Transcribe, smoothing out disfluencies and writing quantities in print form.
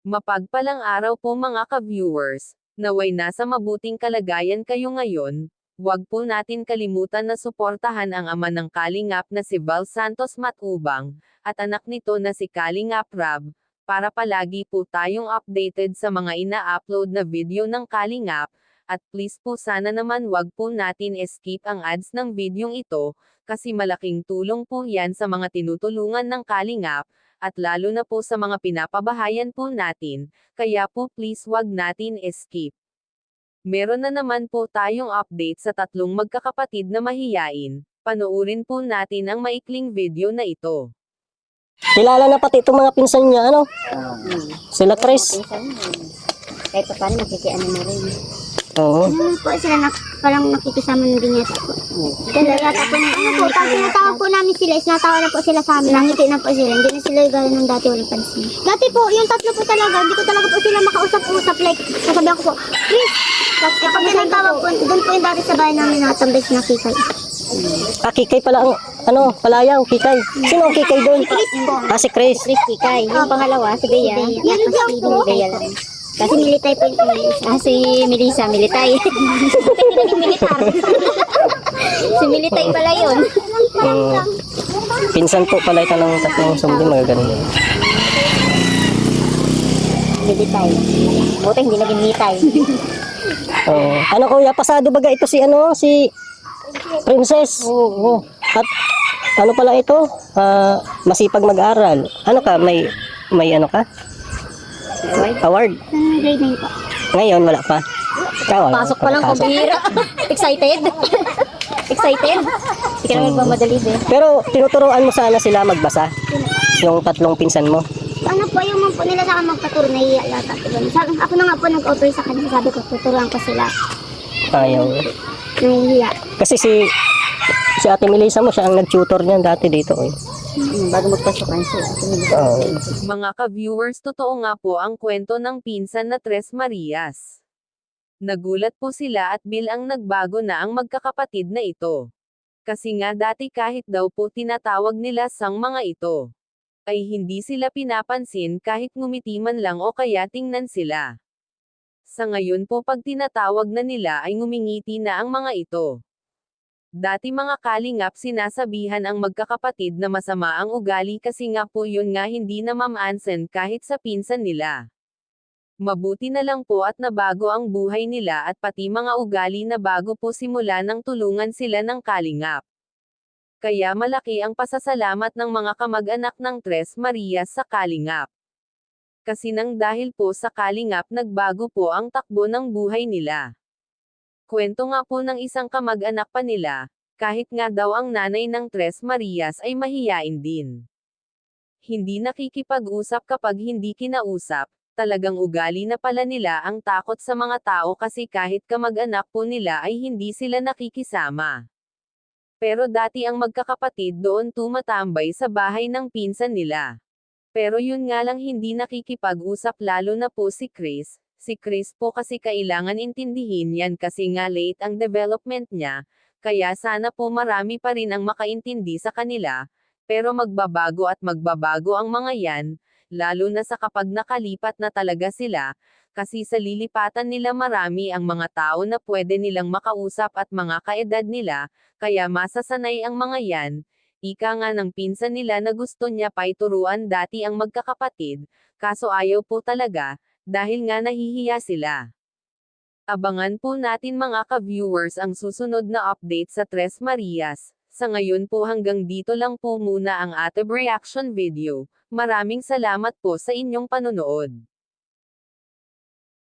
Mapagpalang araw po mga ka-viewers, naway nasa mabuting kalagayan kayo ngayon. Huwag po natin kalimutan na suportahan ang ama ng Kalingap na si Val Santos Matubang, at anak nito na si Kalingap Rab, para palagi po tayong updated sa mga ina-upload na video ng Kalingap, at please po sana naman wag po natin skip ang ads ng videong ito, kasi malaking tulong po yan sa mga tinutulungan ng Kalingap, at lalo na po sa mga pinapabahayan po natin, kaya po please wag natin skip. Meron na naman po tayong update sa tatlong magkakapatid na mahiyain. Panoorin po natin ang maikling video na ito. Kilala na pati itong mga pinsan niya, ano? Sila Chris. Kahit pa paano nakikiano na rin. Oo. Po sila parang nakikisama na din yata po. Dala yata po na ano po, pag tinatawag po namin sila, natawa na po sila sa amin. Nangiti na po sila, hindi na sila gano'n ng dati walang pansin. Dati po, yung tatlo po talaga, hindi ko talaga po sila makausap-usap. Like, sasabihan ko po, Chris! Tapos kapag tinatawag po, doon po yung dati sa bahay namin nakatambay si Nakikay. Kikay pala ang, ano, palayaw, Kikay. Sino ang Kikay doon? Chris po. Si Chris. Chris Kikay. Yung pangalawa, si Bea. Yan lang po. Bea lang. Kasi militay po yung si Melissa, militay. Hindi naging militar. Si militay pala yun. Pinsan po pala ito ng tatlong sumbi, mga ganun. Militay. Buti hindi naging militay. Ano kuya, pasado baga ito si ano, si Princess. Oo. At ano pala ito? Masipag mag-aral. Ano ka, may ano ka? Award? Grade 9 po. Ngayon, wala pa. Pasok pa lang kabihira. Excited? Excited? Hindi ka na nagmamadali din. Pero tinuturuan mo sana sila magbasa. Yung tatlong pinsan mo. Ano po yung po nila sa akin magpaturo, nahihiya yata. Ako na nga po nag-offer sa kanila, sabi ko, tuturuan ko sila. Ayaw. Nahihiya. Kasi si Ate Melissa mo, siya ang nag-tutor niyan dati dito. Bago magpasukan siya. Mga ka-viewers, totoo nga po ang kwento ng pinsan na Tres Marias. Nagulat po sila at bilang nagbago na ang magkakapatid na ito. Kasi nga dati kahit daw po tinatawag nila sang mga ito, ay hindi sila pinapansin kahit ngumiti man lang o kaya tingnan sila. Sa ngayon po pag tinatawag na nila ay ngumingiti na ang mga ito. Dati mga Kalingap sinasabihan ang magkakapatid na masama ang ugali kasi nga po yun nga hindi na mamansin kahit sa pinsan nila. Mabuti na lang po at nabago ang buhay nila at pati mga ugali na bago po simula nang tulungan sila ng Kalingap. Kaya malaki ang pasasalamat ng mga kamag-anak ng Tres Marias sa Kalingap. Kasi nang dahil po sa Kalingap nagbago po ang takbo ng buhay nila. Kwento nga po ng isang kamag-anak pa nila, kahit nga daw ang nanay ng Tres Marias ay mahiyain din. Hindi nakikipag-usap kapag hindi kinausap, talagang ugali na pala nila ang takot sa mga tao kasi kahit kamag-anak po nila ay hindi sila nakikisama. Pero dati ang magkakapatid doon tumatambay sa bahay ng pinsan nila. Pero yun nga lang hindi nakikipag-usap lalo na po si Chris. Si Chris po kasi kailangan intindihin yan kasi nga late ang development niya, kaya sana po marami pa rin ang makaintindi sa kanila, pero magbabago at magbabago ang mga yan, lalo na sa kapag nakalipat na talaga sila, kasi sa lilipatan nila marami ang mga tao na pwede nilang makausap at mga kaedad nila, kaya masasanay ang mga yan. Ika nga ng pinsan nila na gusto niya pa'y turuan dati ang magkakapatid, kaso ayaw po talaga, dahil nga nahihiya sila. Abangan po natin mga ka-viewers ang susunod na update sa Tres Marias. Sa ngayon po hanggang dito lang po muna ang ating reaction video. Maraming salamat po sa inyong panonood.